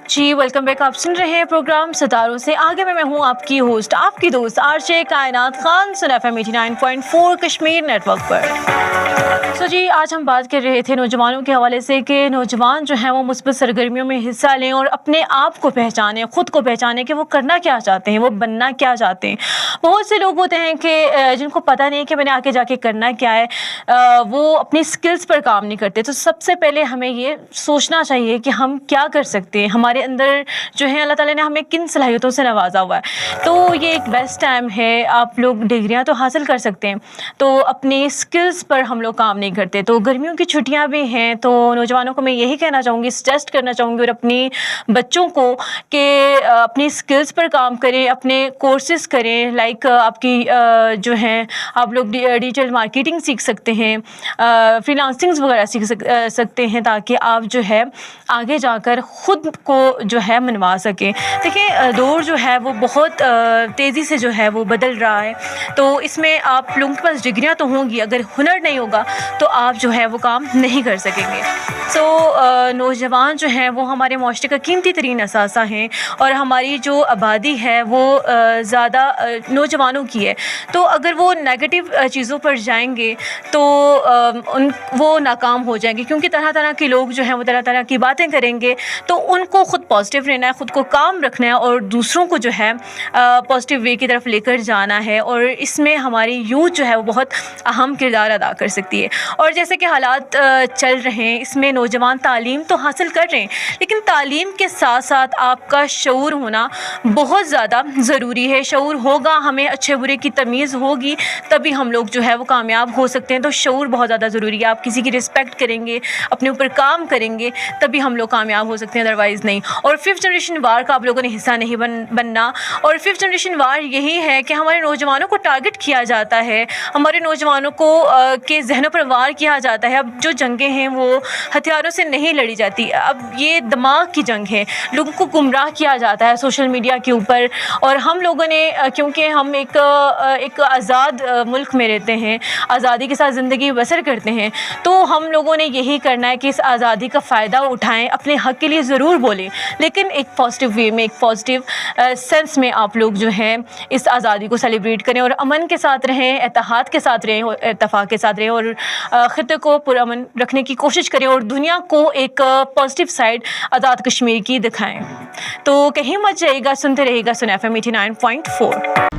جی welcome back. آپ سن رہے ہیں پروگرام ستاروں سے آگے میں ہوں آپ کی ہوسٹ آپ کی دوست آرجے کائنات خان سن F M 89.4 Kashmir network پر. جی آج ہم بات کر رہے تھے نوجوانوں کے حوالے سے کہ نوجوان جو ہیں وہ مثبت سرگرمیوں میں حصہ لیں اور اپنے آپ کو پہچانیں, خود کو پہچانیں کہ وہ کرنا کیا چاہتے ہیں, وہ بننا کیا چاہتے ہیں. بہت سے لوگ ہوتے ہیں کہ جن کو پتہ نہیں کہ میں نے آگے جا کے کرنا کیا ہے, وہ اپنی سکلز پر کام نہیں کرتے. تو سب سے پہلے ہمیں یہ سوچنا چاہیے کہ ہم کیا کر سکتے ہیں, ہمارے اندر جو ہے اللہ تعالیٰ نے ہمیں کن صلاحیتوں سے نوازا ہوا ہے. تو یہ ایک بیسٹ ٹائم ہے. آپ لوگ ڈگریاں تو حاصل کر سکتے ہیں, تو اپنی سکلز پر ہم لوگ کام نہیں کرتے. تو گرمیوں کی چھٹیاں بھی ہیں, تو نوجوانوں کو میں یہی کہنا چاہوں گی, سجیسٹ کرنا چاہوں گی اور اپنی بچوں کو کہ اپنی سکلز پر کام کریں, اپنے کورسز کریں. لائک آپ کی جو ہیں آپ لوگ ڈیجیٹل مارکیٹنگ سیکھ سکتے ہیں, فری لانسنگز وغیرہ سیکھ سکتے ہیں, تاکہ آپ جو ہے آگے جا کر خود کو جو ہے منوا سکیں. دیکھیں دور جو ہے وہ بہت تیزی سے جو ہے وہ بدل رہا ہے. تو اس میں آپ لوگوں کے پاس ڈگریاں تو ہوں گی, اگر ہنر نہیں ہوگا تو آپ جو ہے وہ کام نہیں کر سکیں گے. نوجوان جو ہیں وہ ہمارے معاشرے کا قیمتی ترین اثاثہ ہیں, اور ہماری جو آبادی ہے وہ زیادہ نوجوانوں کی ہے. تو اگر وہ نیگیٹو چیزوں پر جائیں گے تو وہ ناکام ہو جائیں گے, کیونکہ طرح طرح کے لوگ جو ہیں وہ طرح طرح کی باتیں کریں گے. تو ان کو خود پازیٹیو رہنا ہے, خود کو کام رکھنا ہے, اور دوسروں کو جو ہے پازیٹیو وے کی طرف لے کر جانا ہے. اور اس میں ہماری یوتھ جو ہے وہ بہت اہم کردار ادا کر سکتی ہے. اور جیسے کہ حالات چل رہے ہیں, اس میں نوجوان تعلیم تو حاصل کر رہے ہیں, لیکن تعلیم کے ساتھ ساتھ آپ کا شعور ہونا بہت زیادہ ضروری ہے. شعور ہوگا, ہمیں اچھے برے کی تمیز ہوگی, تبھی ہم لوگ جو ہے وہ کامیاب ہو سکتے ہیں. تو شعور بہت زیادہ ضروری ہے. آپ کسی کی رسپیکٹ کریں گے, اپنے اوپر کام کریں گے, تبھی ہم لوگ کامیاب ہو سکتے ہیں, ادروائز نہیں. اور ففتھ جنریشن وار کا آپ لوگوں نے حصہ نہیں بننا. اور ففتھ جنریشن وار یہی ہے کہ ہمارے نوجوانوں کو ٹارگٹ کیا جاتا ہے, ہمارے نوجوانوں کو کے ذہنوں پر وار کیا جاتا ہے. اب جو جنگیں ہیں وہ ہتھیاروں سے نہیں لڑی جاتی, اب یہ دماغ کی جنگ ہے. لوگوں کو گمراہ کیا جاتا ہے سوشل میڈیا کے اوپر. اور ہم لوگوں نے, کیونکہ ہم ایک آزاد ملک میں رہتے ہیں, آزادی کے ساتھ زندگی بسر کرتے ہیں, تو ہم لوگوں نے یہی کرنا ہے کہ اس آزادی کا فائدہ اٹھائیں, اپنے حق کے لیے ضرور بولیں, لیکن ایک پازیٹیو وے میں, ایک پازیٹیو سینس میں آپ لوگ جو ہیں اس آزادی کو سیلیبریٹ کریں, اور امن کے ساتھ رہیں, اتحاد کے ساتھ رہیں, اتفاق کے ساتھ رہیں, اور خطے کو پرامن رکھنے کی کوشش کریں, اور دنیا کو ایک پازیٹیو سائڈ آزاد کشمیر کی دکھائیں. تو کہیں مت جائیے گا, سنتے رہیے گا سن ایف ایم 89.4.